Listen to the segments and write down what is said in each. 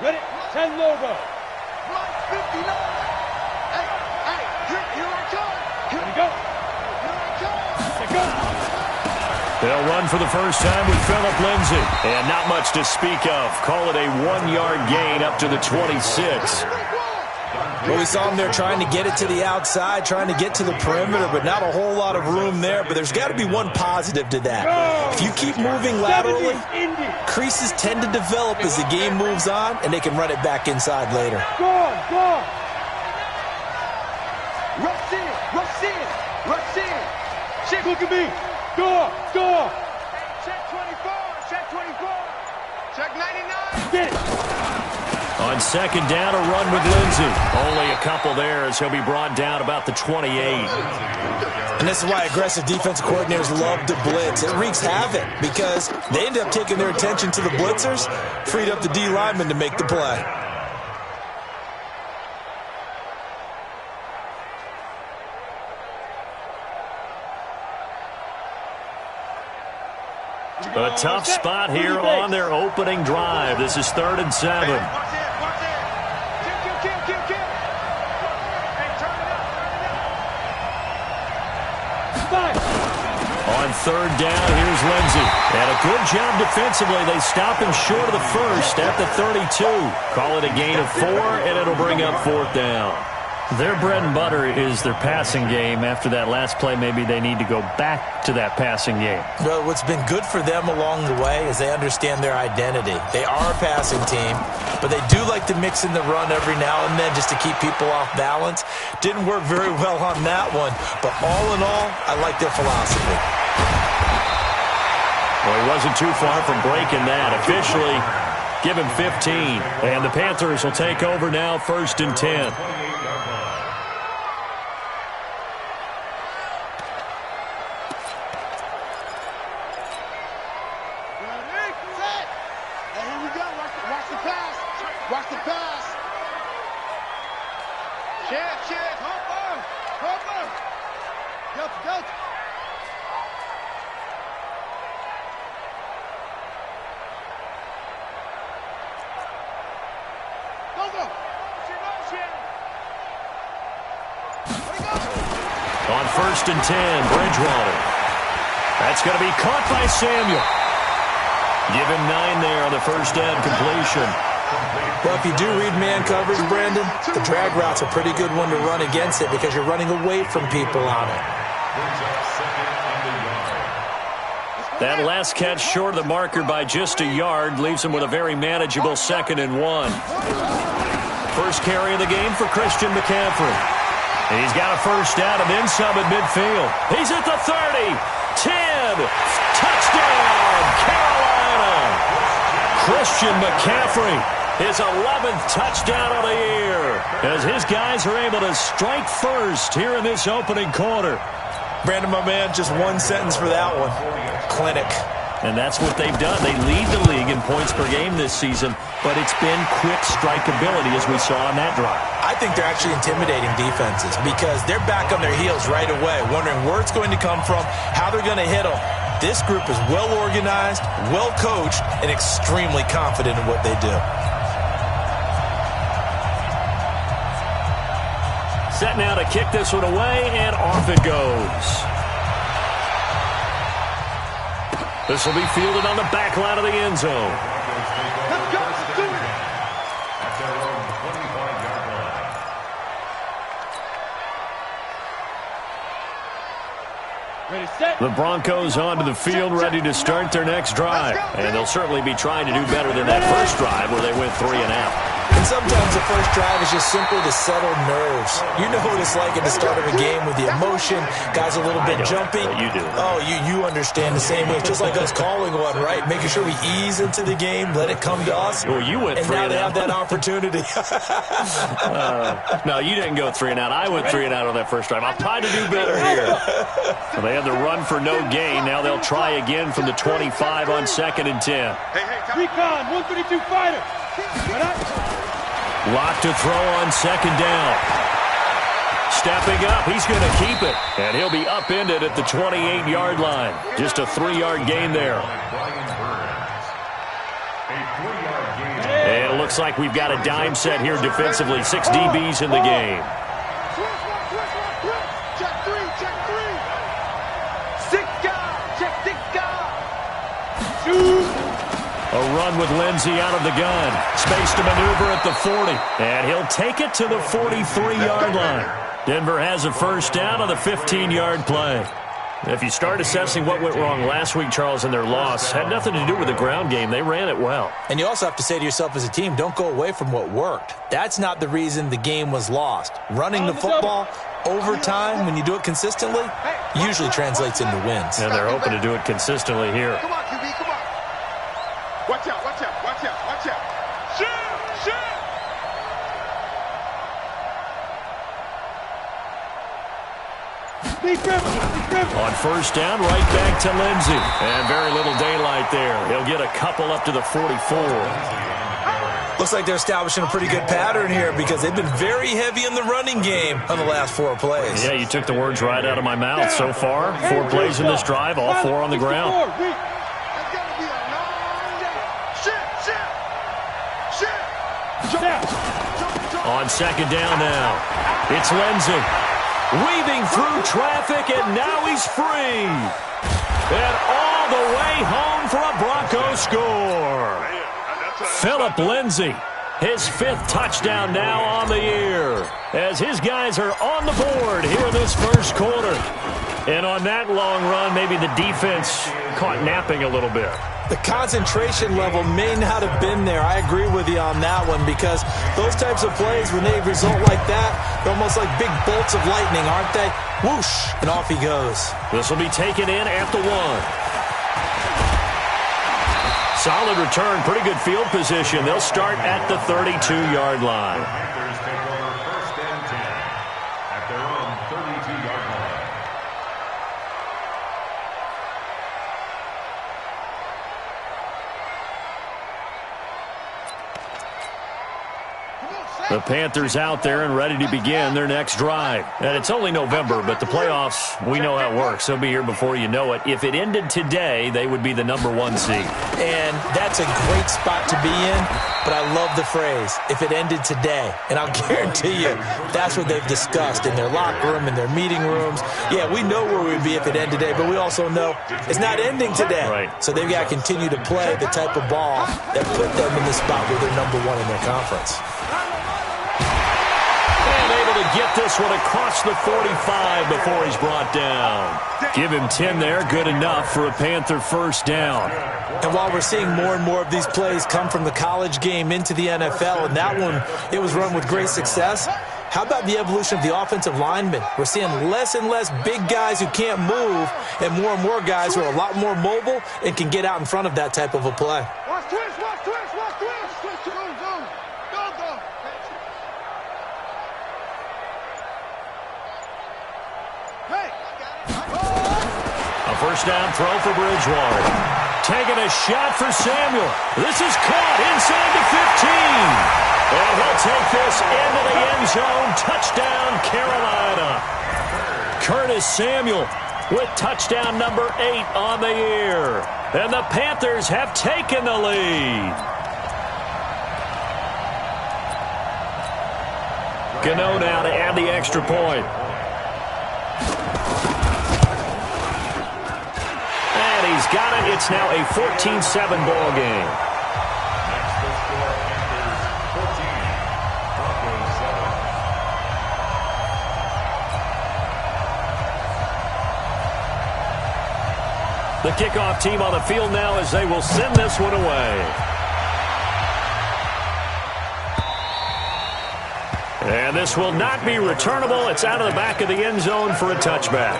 Ready? 10 logo. Right 59. Hey, here I come. Here we go. Here I come. Let go. They'll run for the first time with Phillip Lindsay. And not much to speak of. Call it a 1-yard gain up to the 26. Well, we saw him there trying to get it to the outside, trying to get to the perimeter, but not a whole lot of room there. But there's got to be one positive to that. If you keep moving laterally, creases tend to develop as the game moves on, and they can run it back inside later. Go on, go on. Rush in, rush in, rush in. Check, look at me. Go on, go on. Check 24, check 24. Check 99. Get it. On second down, a run with Lindsay. Only a couple there as he'll be brought down about the 28. And this is why aggressive defensive coordinators love to blitz. It wreaks havoc because they end up taking their attention to the blitzers, freed up the D lineman to make the play. A tough spot here on their opening drive. This is 3rd and 7. Watch it. Kill. Hey, turn it up. Fine. On 3rd down, here's Lindsay. And a good job defensively. They stop him short of the first at the 32. Call it a gain of 4, and it'll bring up 4th down. Their bread and butter is their passing game. After that last play, maybe they need to go back to that passing game. Well, what's been good for them along the way is they understand their identity. They are a passing team, but they do like to mix in the run every now and then just to keep people off balance. Didn't work very well on that one, but all in all, I like their philosophy. Well, he wasn't too far from breaking that. Officially, give him 15. And the Panthers will take over now, 1st and 10. On 1st and 10, Bridgewater. That's going to be caught by Samuel. Give him 9 there on the first down completion. Well, if you do read man coverage, Brandon, the drag route's a pretty good one to run against it because you're running away from people on it. That last catch short of the marker by just a yard leaves him with a very manageable 2nd and 1. First carry of the game for Christian McCaffrey. And he's got a first down and then some at midfield. He's at the 30, 10, touchdown, Carolina. Christian McCaffrey, his 11th touchdown of the year, as his guys are able to strike first here in this opening quarter. Brandon, my man, just one sentence for that one. Clinic. And that's what they've done. They lead the league in points per game this season, but it's been quick strikeability as we saw on that drive. I think they're actually intimidating defenses because they're back on their heels right away, wondering where it's going to come from, how they're going to hit them. This group is well organized, well coached, and extremely confident in what they do. Set now to kick this one away, and off it goes. This will be fielded on the back line of the end zone. Let's go. Let's do it. Ready, set. The Broncos onto the field, ready to start their next drive. And they'll certainly be trying to do better than that first drive where they went 3 and out. And sometimes the first drive is just simply to settle nerves. You know what it's like at the start of a game with the emotion, guys a little bit jumpy. You do. Oh, you understand the same way. It's just like us calling one, right? Making sure we ease into the game, let it come to us. Well, you went 3 and now and they out. have that opportunity. No, you didn't go 3 and out. I went 3 and out on that first drive. I'll try to do better here. Well, they had the run for no gain. Now they'll try again from the 25 on 2nd and 10. Recon, 132 fighter. Lock to throw on 2nd down. Stepping up, he's going to keep it. And he'll be upended at the 28-yard line. Just a 3-yard gain there. And it looks looks like we've got a dime set here defensively. 6 DBs in the game. Check three. Check six guys. Shoot. A run with Lindsey out of the gun. Space to maneuver at the 40. And he'll take it to the 43-yard line. Denver has a first down on the 15-yard play. If you start assessing what went wrong last week, Charles, in their loss, had nothing to do with the ground game. They ran it well. And you also have to say to yourself as a team, don't go away from what worked. That's not the reason the game was lost. Running the football over time, when you do it consistently, usually translates into wins. And they're hoping to do it consistently here. Come on, QB, come on. Watch out. Shoot. On first down, right back to Lindsey. And very little daylight there. He'll get a couple up to the 44. Looks like they're establishing a pretty good pattern here because they've been very heavy in the running game on the last 4 plays. Yeah, you took the words right out of my mouth. So far, 4 plays in this drive, all 4 on the ground. That's gonna be a long day. Shit. On second down now, it's Lindsey. Weaving through traffic, and now he's free. And all the way home for a Bronco score. Phillip Lindsey, his 5th touchdown now on the year, as his guys are on the board here in this first quarter. And on that long run, maybe the defense caught napping a little bit. The concentration level may not have been there. I agree with you on that one because those types of plays, when they result like that, they're almost like big bolts of lightning, aren't they? Whoosh, and off he goes. This will be taken in at the 1. Solid return, pretty good field position. They'll start at the 32-yard line. Panthers take over first and 10 at their own 32-yard line. The Panthers out there and ready to begin their next drive. And it's only November, but the playoffs, we know how it works. They'll be here before you know it. If it ended today, they would be the #1 seed. And that's a great spot to be in, but I love the phrase, if it ended today. And I'll guarantee you, that's what they've discussed in their locker room, in their meeting rooms. Yeah, we know where we'd be if it ended today, but we also know it's not ending today. Right. So they've got to continue to play the type of ball that put them in the spot where they're #1 in their conference. To get this one across the 45 before he's brought down. Give him 10 there, good enough for a Panther first down. And while we're seeing more and more of these plays come from the college game into the NFL, and that one, it was run with great success, how about the evolution of the offensive linemen? We're seeing less and less big guys who can't move and more guys who are a lot more mobile and can get out in front of that type of a play. Watch twist. Go. A first down throw for Bridgewater. Taking a shot for Samuel. This is caught inside the 15. And he'll take this into the end zone. Touchdown, Carolina. Curtis Samuel with touchdown number 8 on the year. And the Panthers have taken the lead. Gano now to add the extra point. And he's got it. It's now a 14-7 ball game. Next, the score, Panthers 14, Broncos 7. The kickoff team on the field now as they will send this one away. And this will not be returnable. It's out of the back of the end zone for a touchback.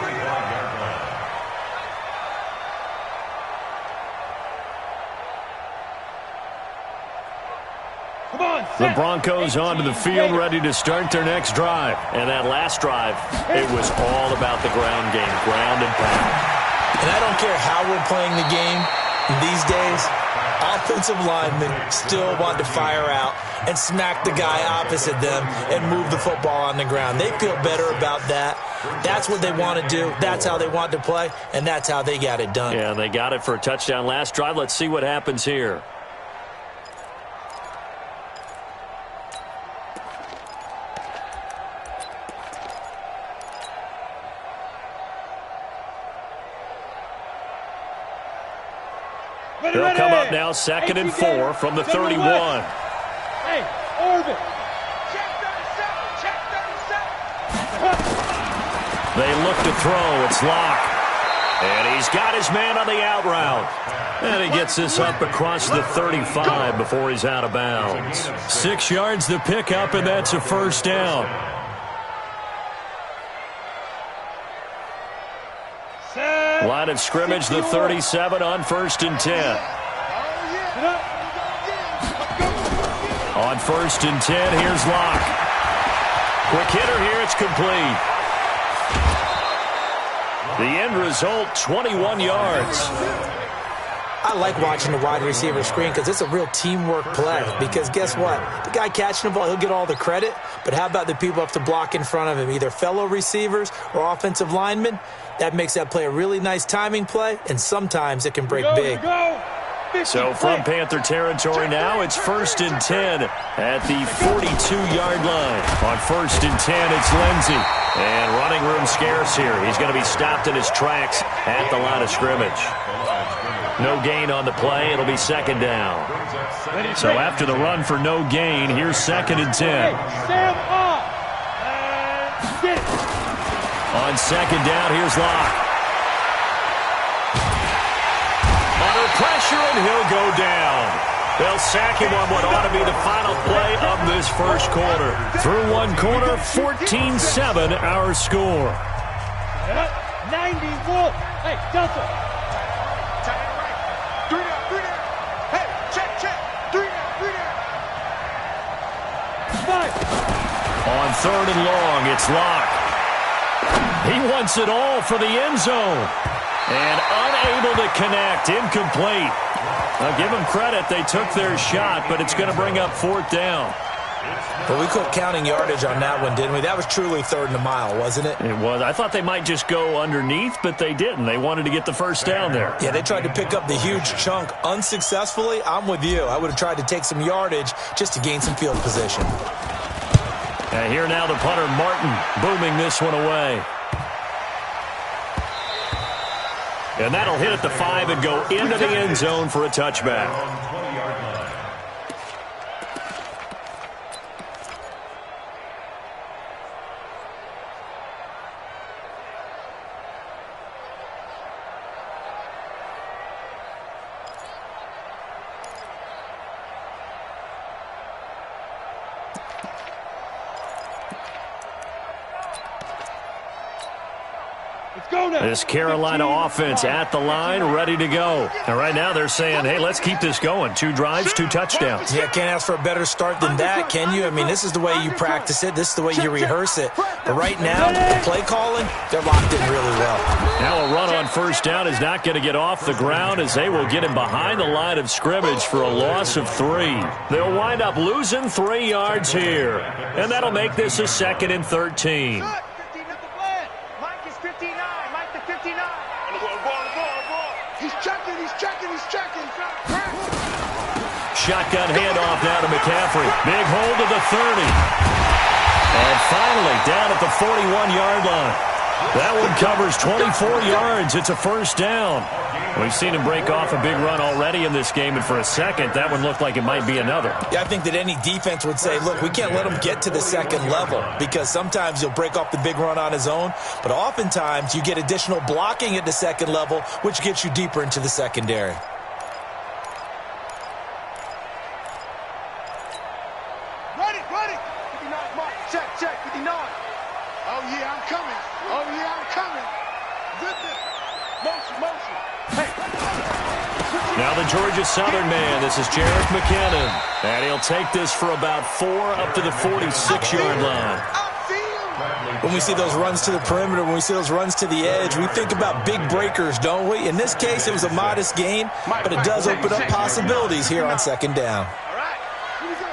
The Broncos onto the field, ready to start their next drive. And that last drive, it was all about the ground game, ground and pound. And I don't care how we're playing the game these days, offensive linemen still want to fire out and smack the guy opposite them and move the football on the ground. They feel better about that. That's what they want to do. That's how they want to play, and that's how they got it done. Yeah, they got it for a touchdown last drive. Let's see what happens here. They'll come up now 2nd and 4 from the 31. Hey, orbit. Check 37. Check 37. They look to throw. It's Locke. And he's got his man on the out route. And he gets this up across the 35 before he's out of bounds. 6 yards the pickup, and that's a first down. Line of scrimmage, the 37 on 1st and 10. On 1st and 10, here's Locke. Quick hitter here, it's complete. The end result, 21 yards. I like watching the wide receiver screen because it's a real teamwork play. Because guess what? The guy catching the ball, he'll get all the credit. But how about the people up to block in front of him, either fellow receivers or offensive linemen? That makes that play a really nice timing play, and sometimes it can break big. So from Panther territory now, it's 1st and 10 at the 42-yard line. On 1st and 10, it's Lindsey. And running room scarce here. He's going to be stopped in his tracks at the line of scrimmage. No gain on the play. It'll be 2nd down. So after the run for no gain, here's 2nd and 10. Sam off. Get it. On 2nd down, here's Locke. Under pressure, and he'll go down. They'll sack him on what ought to be the final play of this first quarter. Through one quarter, 14-7 our score. 90 Wolf. Hey, Delta. Tight end right. 3 down, 3 down. Hey, check. 3 down, 3 down. 5. On 3rd and long, it's Locke. He wants it all for the end zone. And unable to connect, incomplete. I'll give them credit. They took their shot, but it's going to bring up 4th down. But we quit counting yardage on that one, didn't we? That was truly 3rd and a mile, wasn't it? It was. I thought they might just go underneath, but they didn't. They wanted to get the first down there. Yeah, they tried to pick up the huge chunk unsuccessfully. I'm with you. I would have tried to take some yardage just to gain some field position. And here now the punter, Martin, booming this one away. And that'll hit at the 5 and go into the end zone for a touchback. This Carolina offense at the line, ready to go. And right now they're saying, hey, let's keep this going. 2 drives, 2 touchdowns. Yeah, can't ask for a better start than that, can you? I mean, this is the way you practice it. This is the way you rehearse it. But right now, the play calling, they're locked in really well. Now a run on 1st down is not going to get off the ground as they will get him behind the line of scrimmage for a loss of 3. They'll wind up losing 3 yards here. And that'll make this a 2nd and 13. Shotgun handoff now to McCaffrey. Big hold of the 30. And finally down at the 41-yard line. That one covers 24 yards. It's a first down. We've seen him break off a big run already in this game, and for a second, that one looked like it might be another. Yeah, I think that any defense would say, look, we can't let him get to the second level because sometimes he'll break off the big run on his own, but oftentimes you get additional blocking at the second level, which gets you deeper into the secondary. Ready. 59 mark. Check, 59. Oh, yeah, I'm coming. Motion. Hey. Now the Georgia Southern man. This is Jerick McKinnon. And he'll take this for about 4 up to the 46-yard line. When we see those runs to the perimeter, when we see those runs to the edge, we think about big breakers, don't we? In this case, it was a modest gain, but it does open up possibilities here on 2nd down. All right.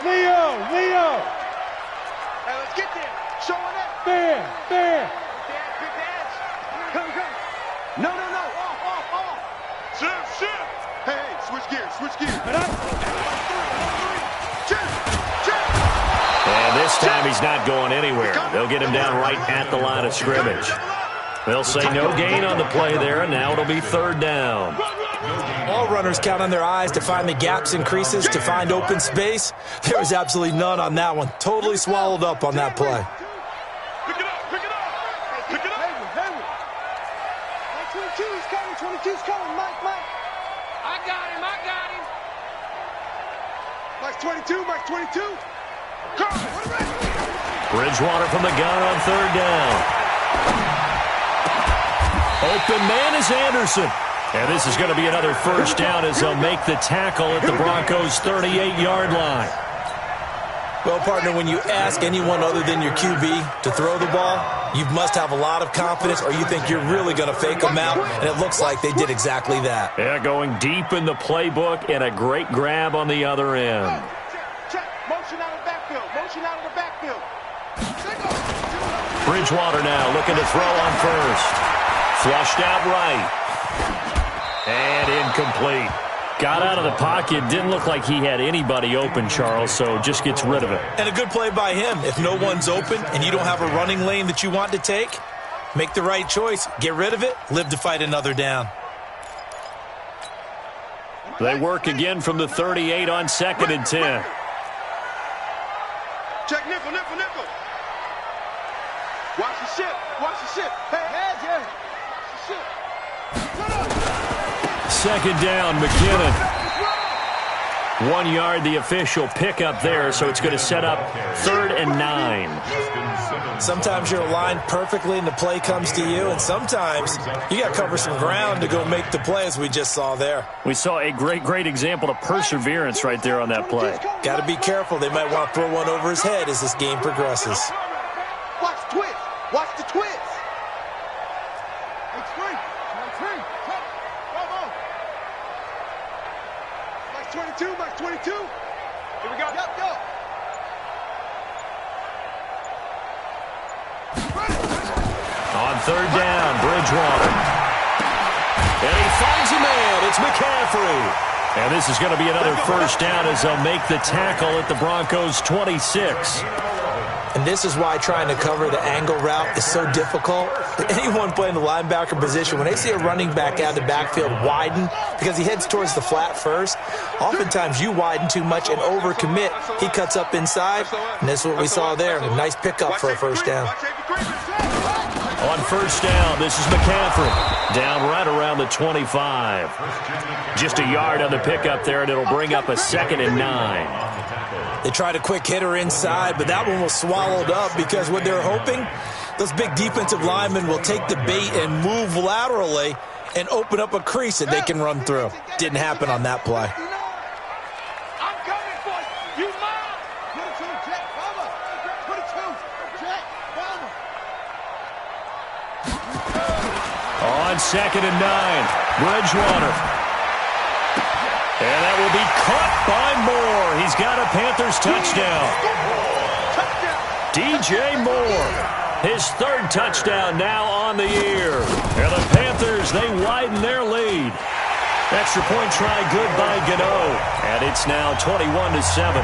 Leo. Hey, let's get there. Showing up. Fair. Quick dance. Come. No. Off. Shift. Hey, switch gears. And this time he's not going anywhere. They'll get him down right at the line of scrimmage. They'll say no gain on the play there, and now it'll be 3rd down. All route runners count on their eyes to find the gaps and creases, to find open space. There was absolutely none on that one. Totally swallowed up on that play. Pick it up, pick it up. Pick it up. Hayward. 22's coming, 22's coming. Mike. I got him. Mike's 22, Mike's 22. Come on, what a Bridgewater from the gun on third down. Open man is Anderson. And this is going to be another first down as they'll make the tackle at the Broncos' 38-yard line. Well, partner, when you ask anyone other than your QB to throw the ball, you must have a lot of confidence, or you think you're really going to fake them out, and it looks like they did exactly that. Yeah, going deep in the playbook and a great grab on the other end. check. Motion out of the backfield. Bridgewater now looking to throw on first. Flushed out right. And incomplete. Got out of the pocket. Didn't look like he had anybody open, Charles, so just gets rid of it. And a good play by him. If no one's open and you don't have a running lane that you want to take, make the right choice. Get rid of it. Live to fight another down. They work again from the 38 on 2nd and 10. Check nickel. Watch the ship. Hey, yeah. Second down, McKinnon. 1 yard, the official pickup there, so it's going to set up 3rd and 9. Sometimes you're aligned perfectly and the play comes to you, and sometimes you got to cover some ground to go make the play, as we just saw there. We saw a great example of perseverance right there on that play. Got to be careful. They might want to throw one over his head as this game progresses. Watch the twist. Mike's 22. Here we go. Yep. On 3rd down, Bridgewater. And he finds a man. It's McCaffrey. And this is going to be another first down as they'll make the tackle at the Broncos' 26. And this is why trying to cover the angle route is so difficult. Anyone playing the linebacker position, when they see a running back out of the backfield widen, because he heads towards the flat first, oftentimes you widen too much and overcommit. He cuts up inside, and this is what we saw there. A nice pickup for a first down. On first down, this is McCaffrey. Down right around the 25. Just a yard on the pickup there, and it'll bring up a 2nd and 9. They tried a quick hitter inside, but that one was swallowed up because what they're hoping, those big defensive linemen will take the bait and move laterally and open up a crease that they can run through. Didn't happen on that play. I'm coming for you. You mine. 22, Jack. 22, Jack. On 2nd and 9, Bridgewater. And that will be caught by Moore. He's got a Panthers touchdown. DJ Moore, his 3rd touchdown now on the year. And the Panthers, they widen their lead. Extra point try good by Gano. And it's now 21-7.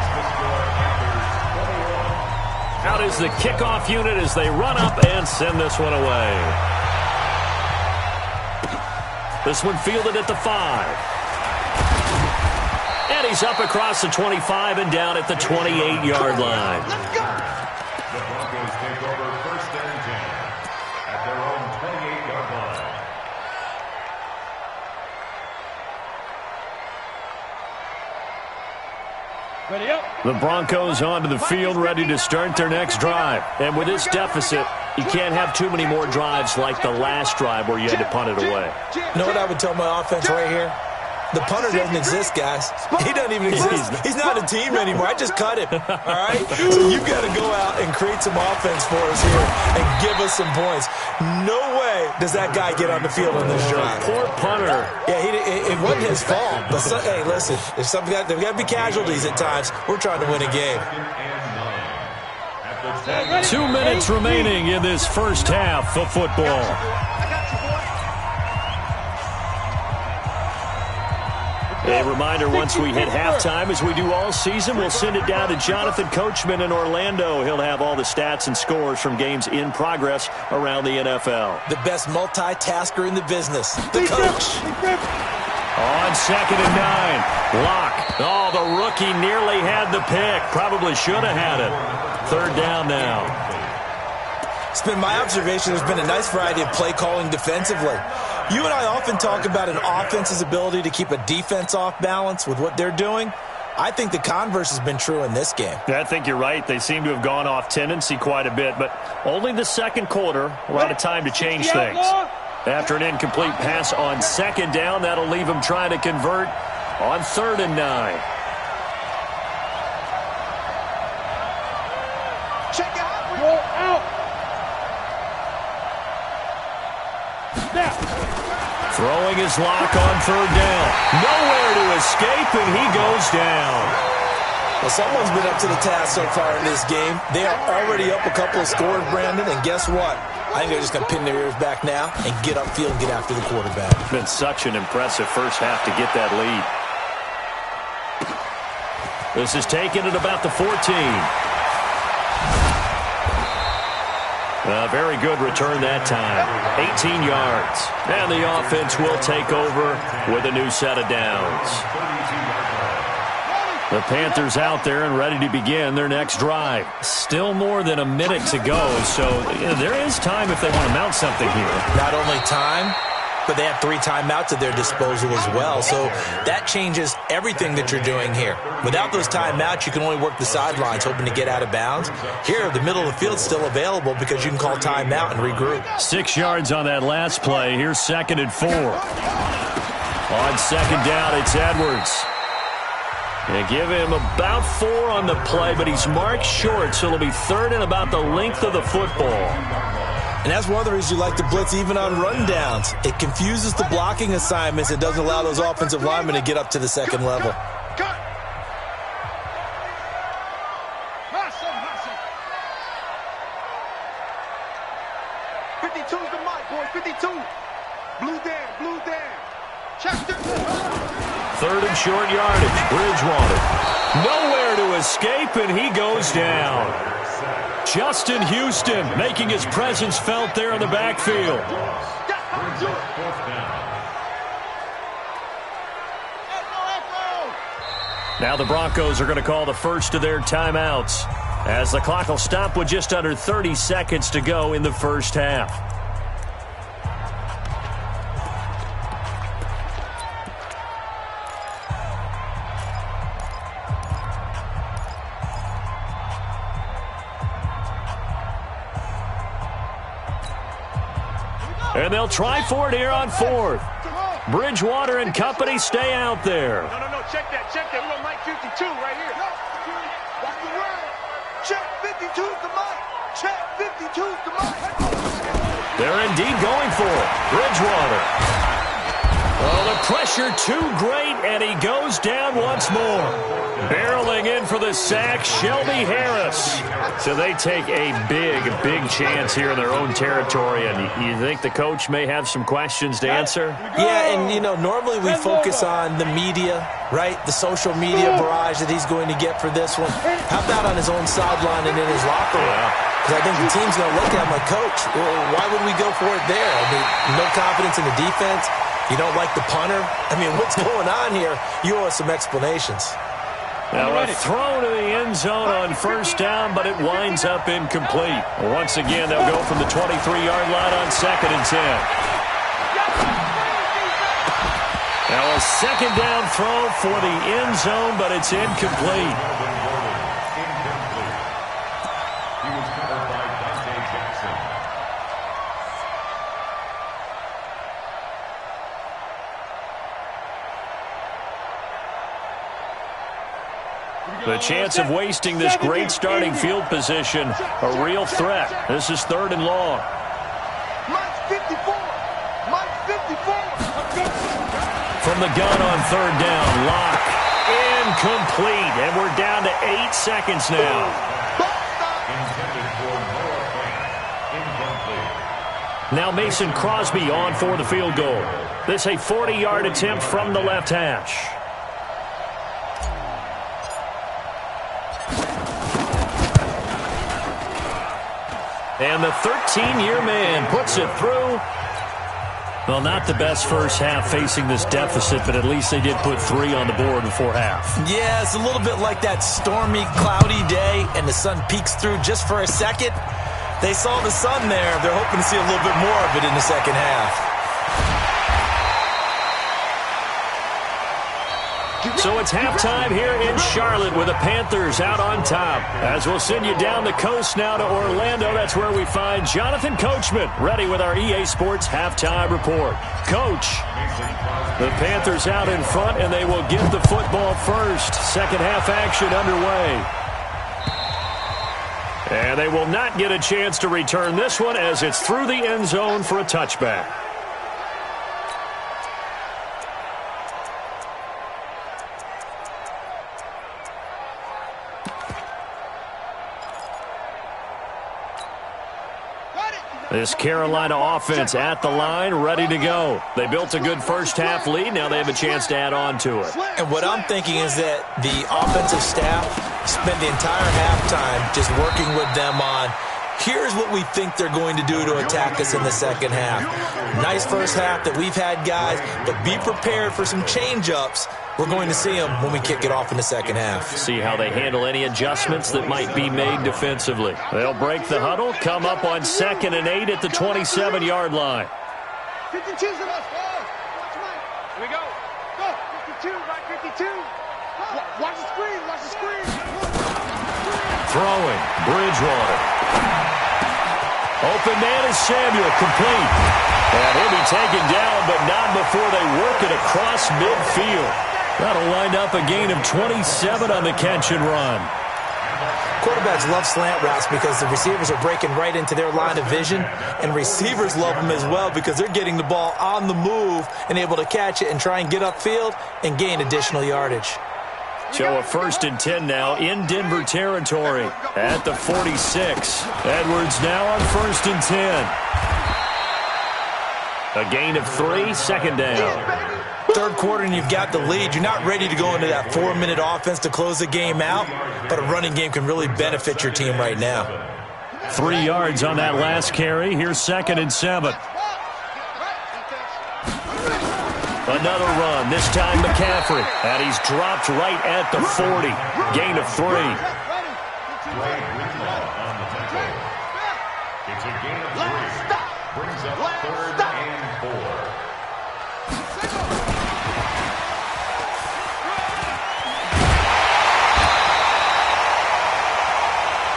Out is the kickoff unit as they run up and send this one away. This one fielded at the 5. And he's up across the 25 and down at the 28-yard line. The Broncos take over 1st and 10 at their own 28-yard line. Ready up. The Broncos onto the field, ready to start their next drive. And with this deficit, you can't have too many more drives like the last drive where you had to punt it away. You know what I would tell my offense right here? The punter doesn't exist, guys. He doesn't even exist. He's not a team anymore. I just cut him, all right? So you've got to go out and create some offense for us here and give us some points. No way does that guy get on the field on this drive. Poor punter. Yeah, it wasn't his fault. But, hey, listen, there's got to be casualties at times. We're trying to win a game. 2 minutes remaining in this first half of football. A reminder, once we hit halftime, as we do all season, we'll send it down to Jonathan Coachman in Orlando. He'll have all the stats and scores from games in progress around the NFL. The best multitasker in the business, the coach. On 2nd and 9. Lock. Oh, the rookie nearly had the pick. Probably should have had it. 3rd down now. It's been my observation there's been a nice variety of play calling defensively. You and I often talk about an offense's ability to keep a defense off balance with what they're doing. I think the converse has been true in this game. Yeah, I think you're right. They seem to have gone off tendency quite a bit, but only the second quarter. A lot of time to change things. After an incomplete pass on 2nd down, that'll leave him trying to convert on 3rd and 9. Check it out. Go out. Snap. Throwing his lock on 3rd down. Nowhere to escape, and he goes down. Well, someone's been up to the task so far in this game. They are already up a couple of scores, Brandon, and guess what? I think they're just going to pin their ears back now and get upfield and get after the quarterback. It's been such an impressive first half to get that lead. This is taken at about the 14. A very good return that time. 18 yards. And the offense will take over with a new set of downs. The Panthers out there and ready to begin their next drive. Still more than a minute to go, so there is time if they want to mount something here. Not only time, but they have 3 timeouts at their disposal as well, so that changes everything that you're doing here. Without those timeouts, you can only work the sidelines, hoping to get out of bounds. Here, the middle of the field's still available because you can call timeout and regroup. 6 yards on that last play. Here's 2nd and 4. On 2nd down, it's Edwards. They give him about 4 on the play, but he's marked short, so it'll be 3rd and about the length of the football. And that's one of the reasons you like to blitz even on rundowns. It confuses the blocking assignments. It doesn't allow those offensive linemen to get up to the second level. Cut. Hustle. 52's the mic, boys. 52. Blue down. Check it. 3rd and short yardage. Bridgewater. Nowhere to escape, and he goes down. Justin Houston making his presence felt there in the backfield. Now the Broncos are going to call the first of their timeouts, as the clock will stop with just under 30 seconds to go in the first half. And they'll try for it here on 4th. Bridgewater and company stay out there. No. Check that. We're on mic 52 right here. That's the word. Check 52's the mic. Check 52's the mic. They're indeed going for it. Bridgewater. Oh, the pressure too great, and he goes down once more. Barreling in for the sack, Shelby Harris. So they take a big chance here in their own territory, and you think the coach may have some questions to answer? Yeah, and, normally we focus on the media, right? The social media barrage that he's going to get for this one. How about on his own sideline and in his locker room? Because I think the team's going to look at him like, Coach, well, why would we go for it there? I mean, no confidence in the defense. You don't like the punter? I mean, what's going on here? You owe us some explanations. Now a throw to the end zone on 1st down, but it winds up incomplete. Once again, they'll go from the 23-yard line on 2nd and 10. Now a 2nd down throw for the end zone, but it's incomplete. He was covered by Dante Jackson. The chance of wasting this great starting field position, a real threat. This is 3rd and long. Mike's 54. From the gun on 3rd down, Lock. Incomplete, and we're down to 8 seconds now. Intended for Noah Fant. Incomplete. Now Mason Crosby on for the field goal. This a 40-yard attempt from the left hash. And the 13-year man puts it through. Well, not the best first half facing this deficit, but at least they did put 3 on the board before half. Yeah, it's a little bit like that stormy, cloudy day, and the sun peeks through just for a second. They saw the sun there. They're hoping to see a little bit more of it in the second half. So it's halftime here in Charlotte with the Panthers out on top. As we'll send you down the coast now to Orlando, that's where we find Jonathan Coachman ready with our EA Sports halftime report. Coach, the Panthers out in front, and they will get the football first. Second half action underway. And they will not get a chance to return this one as it's through the end zone for a touchback. This Carolina offense at the line, ready to go. They built a good first-half lead. Now they have a chance to add on to it. And what I'm thinking is that the offensive staff spent the entire halftime just working with them on, here's what we think they're going to do to attack us in the second half. Nice first half that we've had, guys, but be prepared for some change-ups. We're going to see them when we kick it off in the second half. See how they handle any adjustments that might be made defensively. They'll break the huddle, come up on 2nd and 8 at the 27-yard line. 52's the last ball. Here we go. Go. 52, right 52. Watch the screen. Watch the screen. Throwing. Bridgewater. Open man is Samuel, complete. And he'll be taken down, but not before they work it across midfield. That'll wind up a gain of 27 on the catch and run. Quarterbacks love slant routes because the receivers are breaking right into their line of vision, and receivers love them as well because they're getting the ball on the move and able to catch it and try and get upfield and gain additional yardage. So a 1st and 10 now in Denver territory at the 46. Edwards now on 1st and 10. A gain of 3, second down. Third quarter and you've got the lead. You're not ready to go into that 4-minute offense to close the game out, but a running game can really benefit your team right now. 3 yards on that last carry. Here's 2nd and 7. Another run, this time McCaffrey. And he's dropped right at the 40. Gain of 3. It's a gain of 3. Brings up 3rd and 4.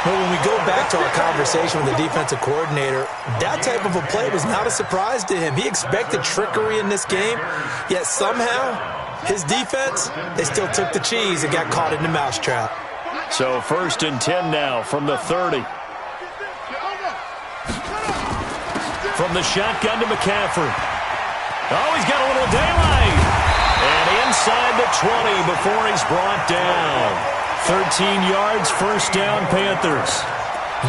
Well, when we go back to our conversation with the defensive coordinator, that type of a play was not a surprise to him. He expected trickery in this game, yet somehow his defense, they still took the cheese and got caught in the mousetrap. So 1st and 10 now from the 30. From the shotgun to McCaffrey. Oh, he's got a little daylight. And inside the 20 before he's brought down. 13 yards, first down, Panthers.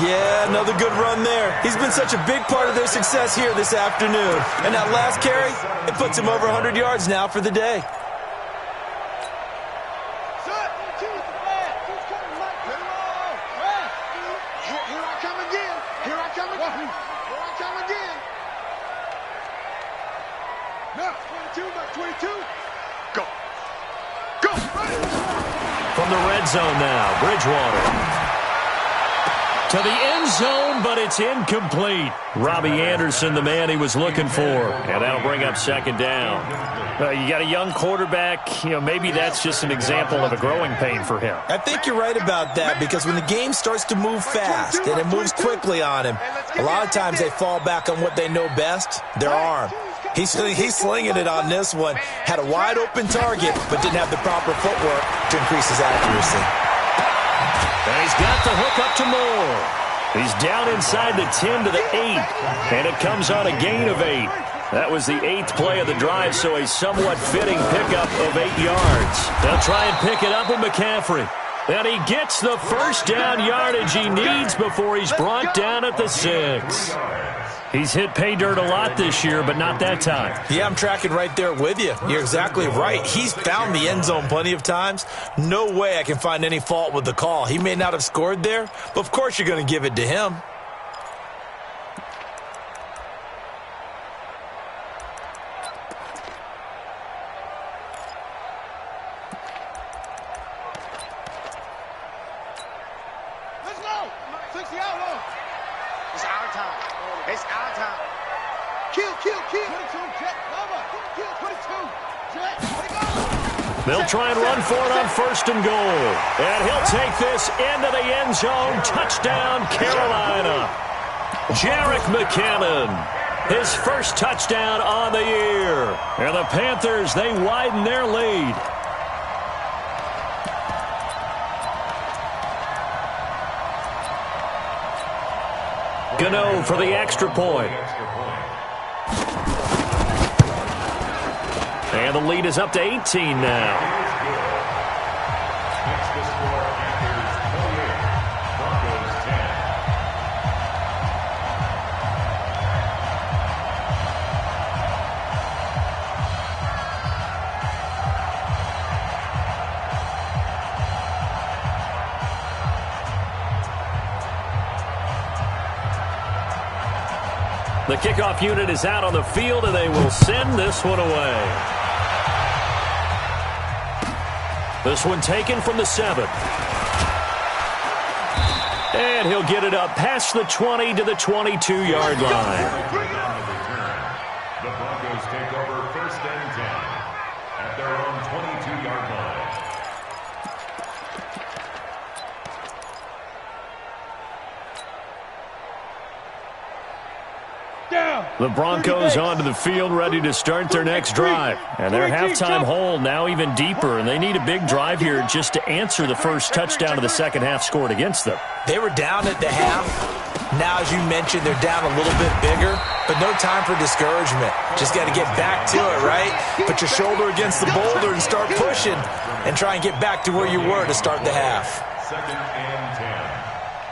Yeah, another good run there. He's been such a big part of their success here this afternoon. And that last carry, it puts him over 100 yards now for the day. Here I come again. Here I come again. Here I come again. No, 22, back 22. Go. Go. From the red zone now, Bridgewater. To the end zone, but it's incomplete. Robbie Anderson, the man he was looking for. And that'll bring up 2nd down. You got a young quarterback. Maybe that's just an example of a growing pain for him. I think you're right about that because when the game starts to move fast and it moves quickly on him, a lot of times they fall back on what they know best, their arm. He's slinging it on this one. Had a wide open target, but didn't have the proper footwork to increase his accuracy. And he's got the hook up to Moore. He's down inside the 10 to the 8. And it comes on a gain of 8. That was the 8th play of the drive, so a somewhat fitting pickup of 8 yards. They'll try and pick it up with McCaffrey. And he gets the first down yardage he needs before he's brought down at the 6. He's hit pay dirt a lot this year, but not that time. Yeah, I'm tracking right there with you. You're exactly right. He's found the end zone plenty of times. No way I can find any fault with the call. He may not have scored there, but of course you're going to give it to him. 60 outlaw. It's our time. It's our time. Kill. 22, Jet. Over. Kill, 22. Jet. They'll try and run for it on first and goal. And he'll take this into the end zone. Touchdown, Carolina. Jerick McKinnon, his first touchdown on the year. And the Panthers, they widen their lead. Gano for the extra point. And the lead is up to 18 now. The kickoff unit is out on the field, and they will send this one away. This one taken from the 7. And he'll get it up past the 20 to the 22-yard line. The Broncos take over first and 10 at their own 22-yard line. The Broncos onto the field, ready to start their next drive. And their halftime hole now even deeper, and they need a big drive here just to answer the first touchdown of the second half scored against them. They were down at the half. Now, as you mentioned, they're down a little bit bigger, but no time for discouragement. Just got to get back to it, right? Put your shoulder against the boulder and start pushing and try and get back to where you were to start the half. Second and 10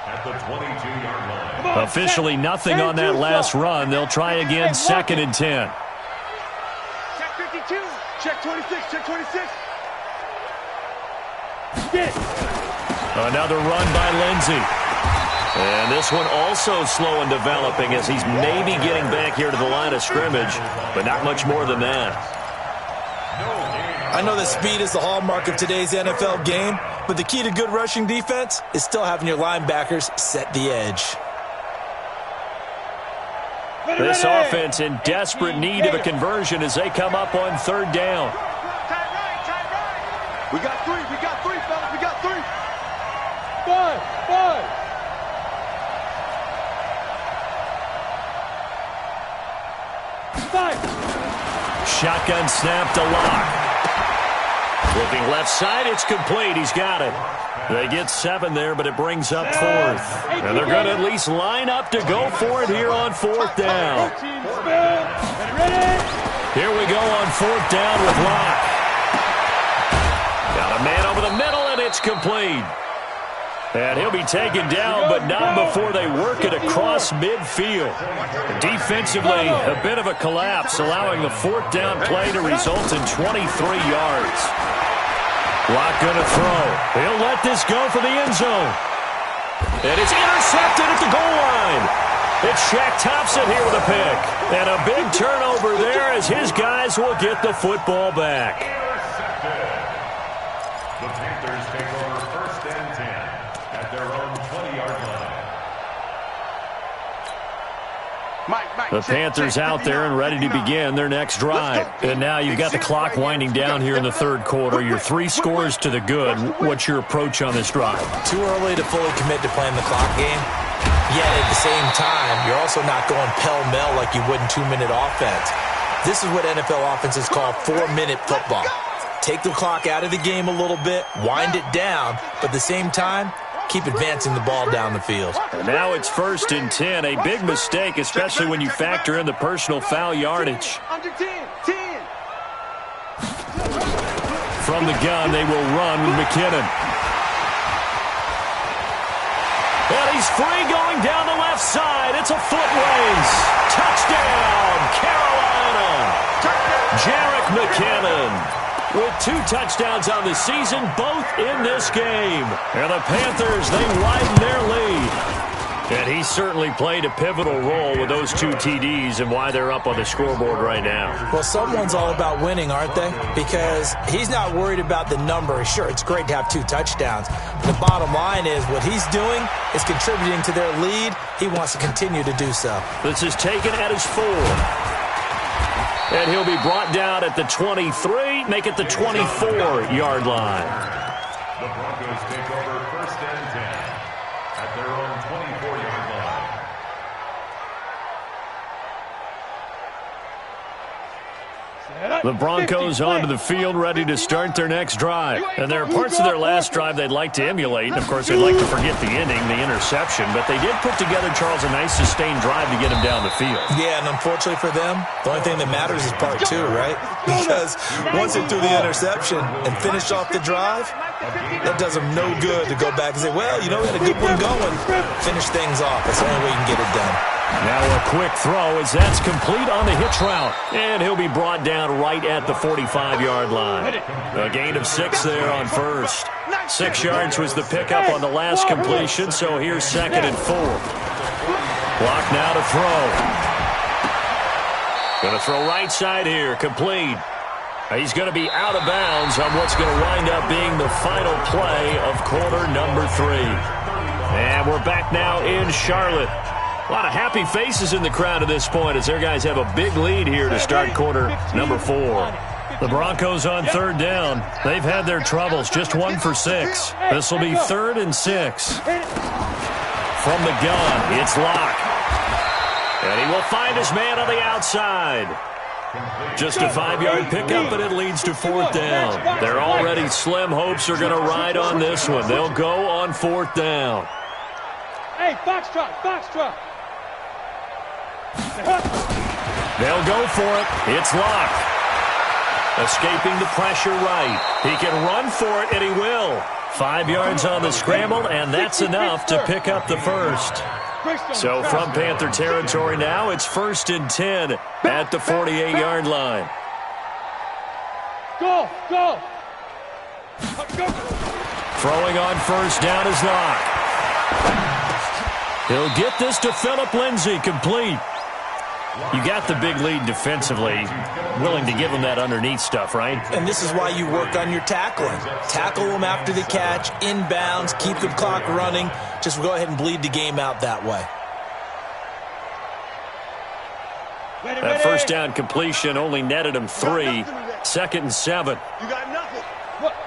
at the 22-yard line. Officially nothing on that last run. They'll try again, second and 10. Check 52. Check 26. Check 26. Another run by Lindsey. And this one also slow in developing as he's maybe getting back here to the line of scrimmage, but not much more than that. I know that speed is the hallmark of today's NFL game, but the key to good rushing defense is still having your linebackers set the edge. This offense in desperate need of a conversion as they come up on third down. Tight right. We got three, fellas. We got three. Five. Shotgun snap to Lock. Looking left side, it's complete. He's got it. They get 7 there, but it brings up 4th. And they're going to at least line up to go for it here on 4th down. Here we go on 4th down with Lock. Got a man over the middle, and it's complete. And he'll be taken down, but not before they work it across midfield. Defensively, a bit of a collapse, allowing the 4th down play to result in 23 yards. Lock going to throw. He'll let this go for the end zone. And it's intercepted at the goal line. It's Shaq Thompson here with a pick. And a big turnover there as his guys will get the football back. The Panthers take over first and 10 at their own 20-yard line. The Panthers out there and ready to begin their next drive. And now you've got the clock winding down here in the third quarter. Your 3 scores to the good. What's your approach on this drive? Too early to fully commit to playing the clock game. Yet at the same time, you're also not going pell-mell like you would in 2-minute offense. This is what NFL offenses call 4-minute football. Take the clock out of the game a little bit, wind it down, but at the same time, keep advancing the ball down the field. And now it's first and 10. A big mistake, especially when you factor in the personal foul yardage. Under 10. From the gun, they will run with McKinnon. And he's free going down the left side. It's a foot race. Touchdown, Carolina. Jerick McKinnon with 2 touchdowns on the season, both in this game. And the Panthers, they widen their lead. And And he certainly played a pivotal role with those 2 TDs and why they're up on the scoreboard right now. Well, someone's all about winning, aren't they? Because he's not worried about the number. Sure, it's great to have 2 touchdowns. The bottom line is what he's doing is contributing to their lead. He wants to continue to do so. This is taken at his 4. And he'll be brought down at the 23, make it the 24-yard line. The Broncos take over 1st and 10 at their own 24-yard line. The Broncos onto the field, ready to start their next drive. And there are parts of their last drive they'd like to emulate. And, of course, they'd like to forget the ending, the interception. But they did put together, Charles, a nice sustained drive to get him down the field. Yeah, and unfortunately for them, the only thing that matters is part 2, right? Because once they threw the interception and finished off the drive, that does them no good to go back and say, well, you know, we had a good one going. Finish things off. That's the only way you can get it done. Now a quick throw as that's complete on the hitch route. And he'll be brought down right at the 45-yard line. A gain of 6 there on first. 6 yards was the pickup on the last completion, so here's 2nd and 4. Clock now to throw. Going to throw right side here, complete. He's going to be out of bounds on what's going to wind up being the final play of quarter number 3. And we're back now in Charlotte. A lot of happy faces in the crowd at this point as their guys have a big lead here to start quarter number 4. The Broncos on 3rd down. They've had their troubles, just 1 for 6. This will be 3rd and 6. From the gun, it's Locke. And he will find his man on the outside. Just a 5-yard pickup, but it leads to 4th down. Their already slim hopes are going to ride on this one. They'll go on 4th down. Hey, foxtrot, foxtrot. They'll go for it. It's Locke. Escaping the pressure right. He can run for it, and he will. 5 yards on the scramble, and that's enough to pick up the first. So from Panther territory now, it's 1st and 10 at the 48-yard line. Go, go. Throwing on 1st down is Locke. He'll get this to Phillip Lindsay, complete. You got the big lead defensively, willing to give him that underneath stuff, right? And this is why you work on your tackling. Tackle them after the catch, inbounds, keep the clock running. Just go ahead and bleed the game out that way. That 1st down completion only netted him 3. 2nd and 7. You got nothing.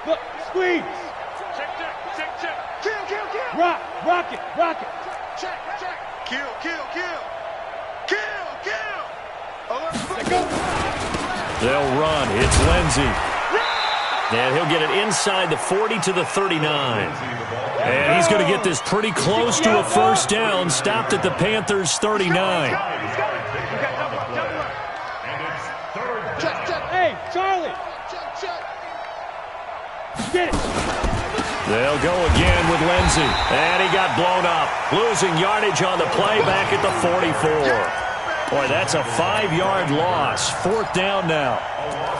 Look, squeeze. Check, check, check, check. Kill, kill, kill. Rock it. Check, check. Kill, kill, kill. Kill, kill. Let go. They'll run. It's Lindsay. And he'll get it inside the 40 to the 39. And he's going to get this pretty close to a 1st down, stopped at the Panthers' 39. Check, check. Hey, Charlie. Check. Get it. They'll go again with Lindsay. And he got blown up. Losing yardage on the play back at the 44. Boy, that's a 5-yard loss. 4th down now.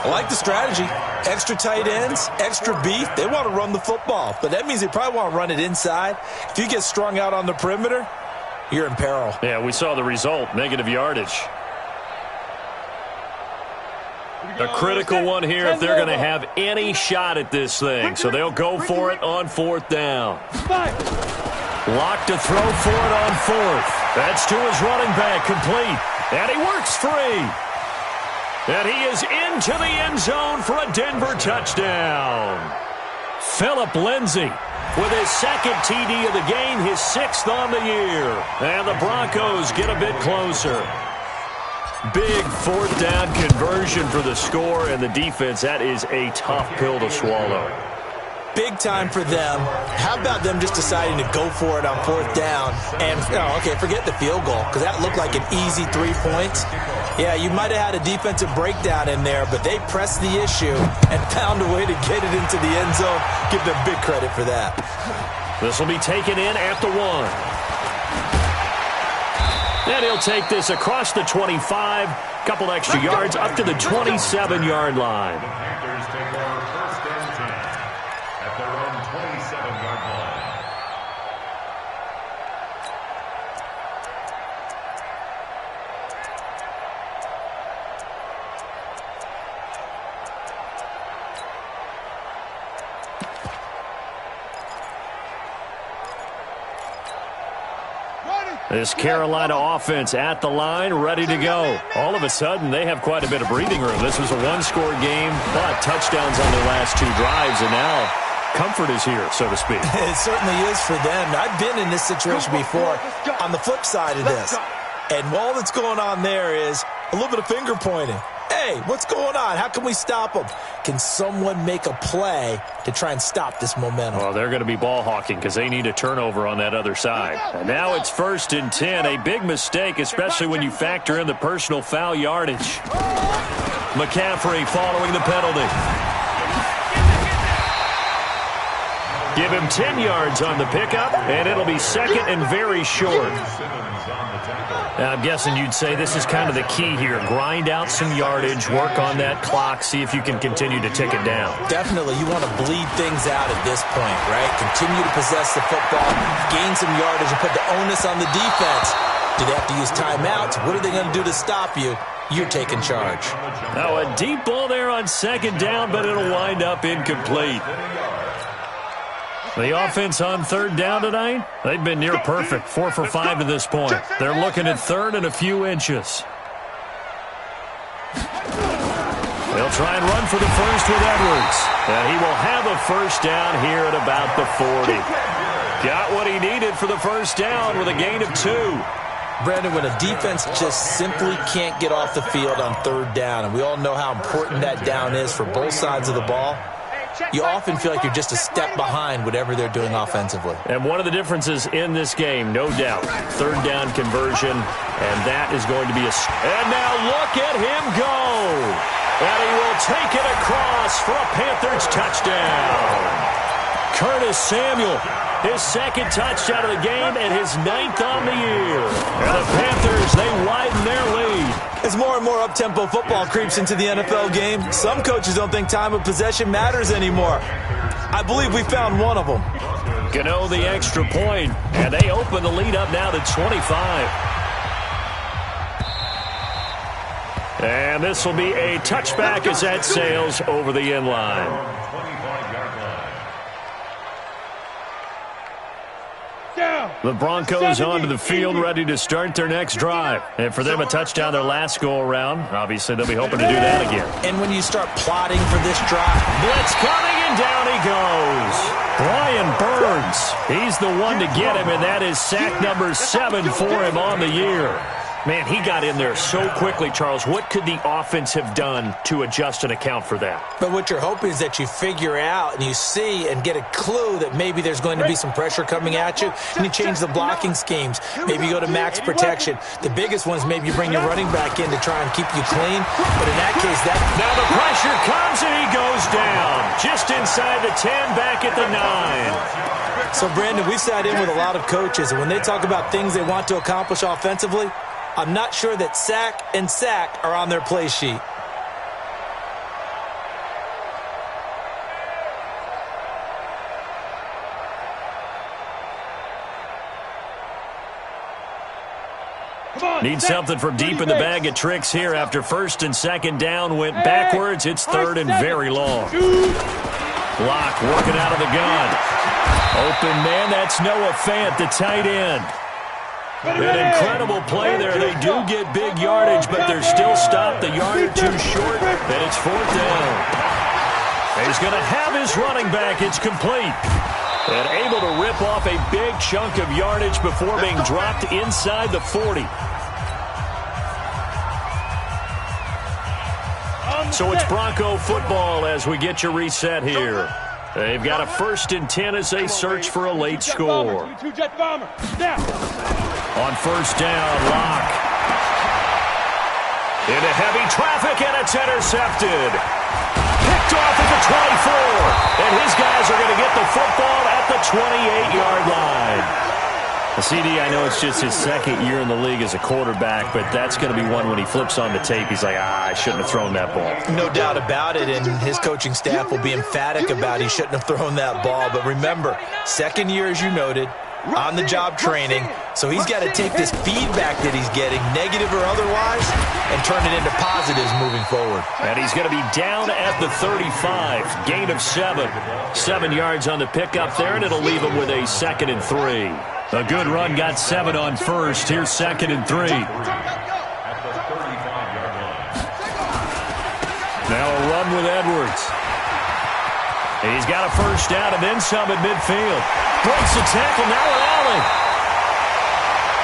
I like the strategy. Extra tight ends, extra beef. They want to run the football, but that means they probably want to run it inside. If you get strung out on the perimeter, you're in peril. Yeah, we saw the result, negative yardage. A critical one here if they're going to have any shot at this thing. So they'll go for it on 4th down. Locke to throw for it on 4th. That's to his running back, complete. And he works free. And he is into the end zone for a Denver touchdown. Phillip Lindsay with his 2nd TD of the game, his 6th on the year. And the Broncos get a bit closer. Big 4th down conversion for the score, and the defense, that is a tough pill to swallow. Big time for them. How about them just deciding to go for it on 4th down? And, okay, forget the field goal, because that looked like an easy 3 points. Yeah, you might have had a defensive breakdown in there, but they pressed the issue and found a way to get it into the end zone. Give them big credit for that. This will be taken in at the 1. And he'll take this across the 25, couple extra yards up to the 27-yard line. The Panthers take over 1st and 10 at their own 27-yard line. This Carolina offense at the line, ready to go. All of a sudden, they have quite a bit of breathing room. This was a one-score game, but touchdowns on their last 2 drives, and now comfort is here, so to speak. It certainly is for them. I've been in this situation before on the flip side of this. And all that's going on there is a little bit of finger pointing. Hey, what's going on? How can we stop them? Can someone make a play to try and stop this momentum? Well, they're going to be ball hawking because they need a turnover on that other side. And now it's 1st and 10. A big mistake, especially when you factor in the personal foul yardage. McCaffrey following the penalty. Give him 10 yards on the pickup, and it'll be 2nd and very short. I'm guessing you'd say this is kind of the key here. Grind out some yardage, work on that clock, see if you can continue to tick it down. Definitely. You want to bleed things out at this point, right? Continue to possess the football, gain some yardage, and put the onus on the defense. Do they have to use timeouts? What are they going to do to stop you? You're taking charge. Now a deep ball there on 2nd down, but it'll wind up incomplete. The offense on 3rd down tonight, they've been near perfect, 4 for 5 to this point. They're looking at 3rd and a few inches. They'll try and run for the first with Edwards. And he will have a 1st down here at about the 40. Got what he needed for the 1st down with a gain of 2. Brandon, when a defense just simply can't get off the field on 3rd down, and we all know how important that down is for both sides of the ball, you often feel like you're just a step behind whatever they're doing offensively. And one of the differences in this game, no doubt, 3rd down conversion, and that is going to be a... And now look at him go! And he will take it across for a Panthers touchdown. Curtis Samuel, his 2nd touchdown of the game and his 9th on the year. And the Panthers, they widen their lead. As more and more up-tempo football creeps into the NFL game, some coaches don't think time of possession matters anymore. I believe we found one of them. Gano the extra point, and they open the lead up now to 25. And this will be a touchback as that sails over the end line. The Broncos onto the field, ready to start their next drive. And for them, a touchdown their last go-around. Obviously, they'll be hoping to do that again. And when you start plotting for this drive, blitz coming, and down he goes. Brian Burns, he's the one to get him, and that is sack number 7 for him on the year. Man, he got in there so quickly, Charles. What could the offense have done to adjust and account for that? But what you're hoping is that you figure out and you see and get a clue that maybe there's going to be some pressure coming at you, and you change the blocking schemes. Maybe you go to max protection. The biggest one is maybe you bring your running back in to try and keep you clean. But in that case, that... Now the pressure comes, and he goes down. Just inside the 10, back at the 9. So, Brandon, we've sat in with a lot of coaches, and when they talk about things they want to accomplish offensively, I'm not sure that sack and sack are on their play sheet. Need something from deep in the bag of tricks here. After 1st and 2nd down went backwards, it's 3rd and very long. Locke working out of the gun. Open man, that's Noah Fant, the tight end. An incredible play there. They do get big yardage, but they're still stopped a yard or 2 short, and it's 4th down. He's going to have his running back. It's complete. And able to rip off a big chunk of yardage before being dropped inside the 40. So it's Bronco football as we get your reset here. They've got a 1st and 10 as they search for a late score. On 1st down, Locke. Into heavy traffic, and it's intercepted. Picked off at the 24. And his guys are going to get the football at the 28-yard line. CD, I know it's just his 2nd year in the league as a quarterback, but that's going to be one when he flips on the tape, he's like, I shouldn't have thrown that ball. No doubt about it, and his coaching staff will be emphatic about he shouldn't have thrown that ball. But remember, 2nd year, as you noted, on-the-job training, so he's got to take this feedback that he's getting, negative or otherwise, and turn it into positives moving forward. And he's going to be down at the 35, gain of 7. 7 yards on the pickup there, and it'll leave him with a 2nd and 3. A good run got 7 on first. Here's 2nd and 3. At the 35-yard line. Now a run with Edwards. He's got a first down and then some at midfield. Breaks the tackle, now an alley.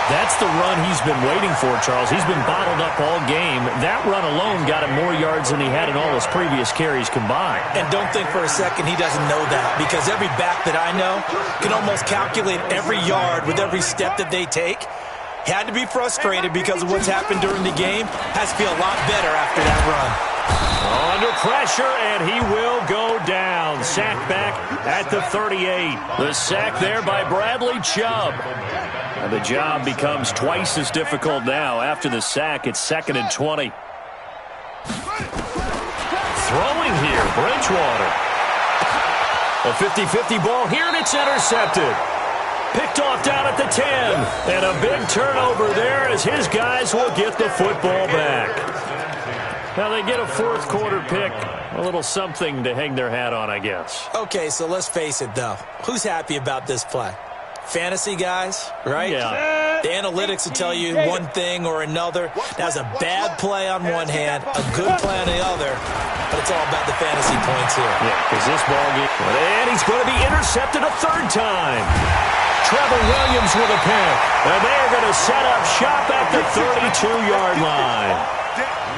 That's the run he's been waiting for, Charles. He's been bottled up all game. That run alone got him more yards than he had in all his previous carries combined. And don't think for a second he doesn't know that, because every back that I know can almost calculate every yard with every step that they take. He had to be frustrated because of what's happened during the game. Has to feel a lot better after that run. Under pressure, and he will go down. Sacked back at the 38. The sack there by Bradley Chubb. And the job becomes twice as difficult now. After the sack, it's 2nd and 20. Throwing here, Bridgewater. A 50-50 ball here, and it's intercepted. Picked off down at the 10. And a big turnover there as his guys will get the football back. Now they get a fourth-quarter pick. A little something to hang their hat on, I guess. Okay, so let's face it, though. Who's happy about this play? Fantasy guys, right? Yeah. The analytics will tell you one thing or another. That's a bad play on one hand, a good play on the other, but it's all about the fantasy points here. Yeah, because this ball game... And he's going to be intercepted a 3rd time. Trevor Williams with a pick. And they are going to set up shop at the 32-yard line.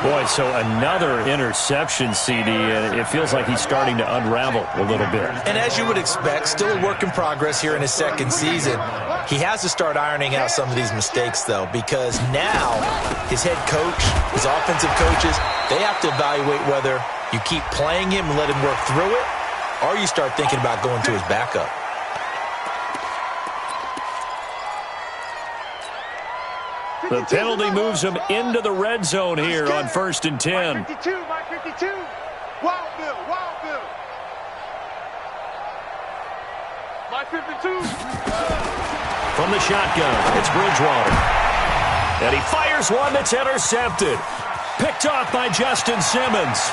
Boy, so another interception, CD, and it feels like he's starting to unravel a little bit. And as you would expect, still a work in progress here in his 2nd season. He has to start ironing out some of these mistakes, though, because now his head coach, his offensive coaches, they have to evaluate whether you keep playing him and let him work through it, or you start thinking about going to his backup. The penalty moves him into the red zone here on 1st and 10. My 52, my 52. Wild Bill, Wild Bill. My 52. From the shotgun, it's Bridgewater. And he fires one that's intercepted. Picked off by Justin Simmons.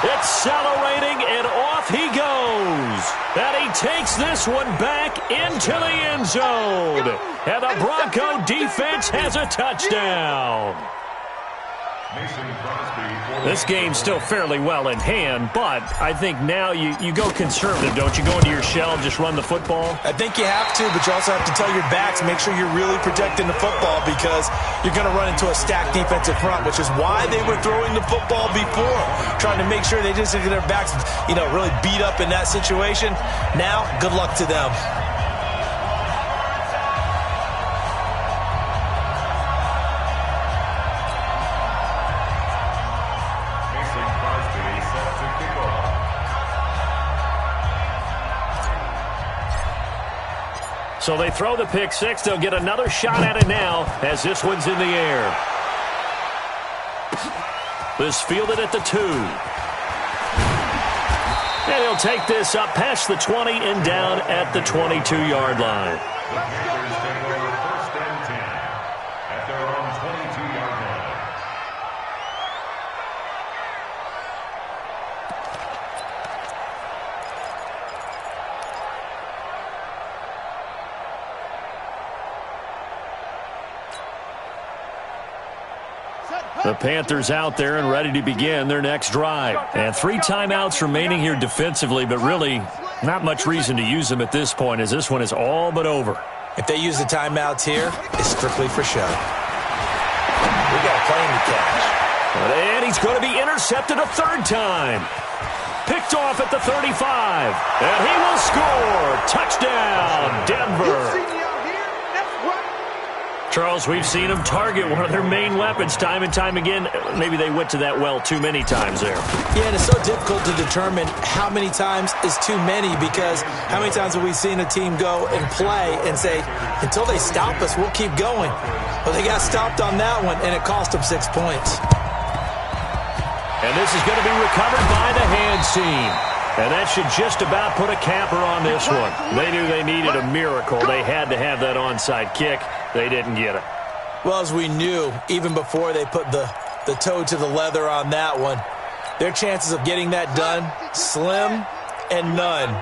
Accelerating, and off he goes. And he takes this one back into the end zone. And the Bronco defense has a touchdown. This game's still fairly well in hand, but I think now you go conservative, don't you? Go into your shell and just run the football? I think you have to, but you also have to tell your backs, make sure you're really protecting the football, because you're going to run into a stacked defensive front, which is why they were throwing the football before, trying to make sure they just get their backs, really beat up in that situation. Now, good luck to them. So they throw the pick six. They'll get another shot at it now as this one's in the air. This fielded at the 2. And he'll take this up past the 20 and down at the 22-yard line. The Panthers take over 1st and 10 at their own 22-yard line. The Panthers out there and ready to begin their next drive. And 3 timeouts remaining here defensively, but really not much reason to use them at this point, as this one is all but over. If they use the timeouts here, it's strictly for show. We got a plane to catch. And he's going to be intercepted a 3rd time. Picked off at the 35. And he will score. Touchdown, Denver. Charles, we've seen them target one of their main weapons time and time again. Maybe they went to that well too many times there. Yeah, and it's so difficult to determine how many times is too many, because how many times have we seen a team go and play and say, until they stop us, we'll keep going. Well, they got stopped on that one, and it cost them 6 points. And this is going to be recovered by the hands team. And that should just about put a capper on this one. They knew they needed a miracle. They had to have that onside kick. They didn't get it. Well, as we knew, even before they put the toe to the leather on that one, their chances of getting that done, slim and none.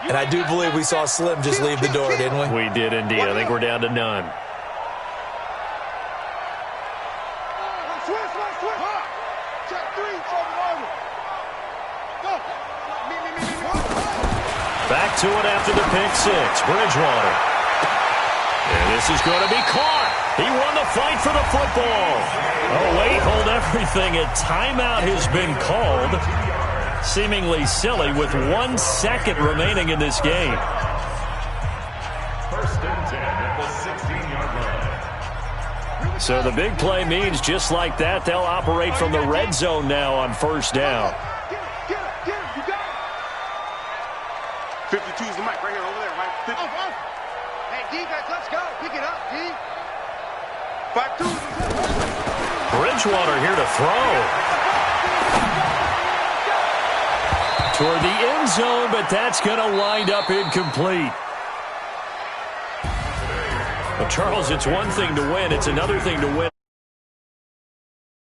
And I do believe we saw Slim just leave the door, didn't we? We did indeed. I think we're down to none. Back to it after the pick six. Bridgewater. And this is going to be caught. He won the fight for the football. Oh, wait, hold everything. A timeout has been called. Seemingly silly with 1 second remaining in this game. First and 10 at the 16-yard line. So the big play means just like that, they'll operate from the red zone now on first down. 52 is the mic right here, over there, right? 50. Hey, defense, let's go. Pick it up, D. 5-2. Bridgewater here to throw. Toward the end zone, but that's going to wind up incomplete. Well, Charles, it's one thing to win. It's another thing to win.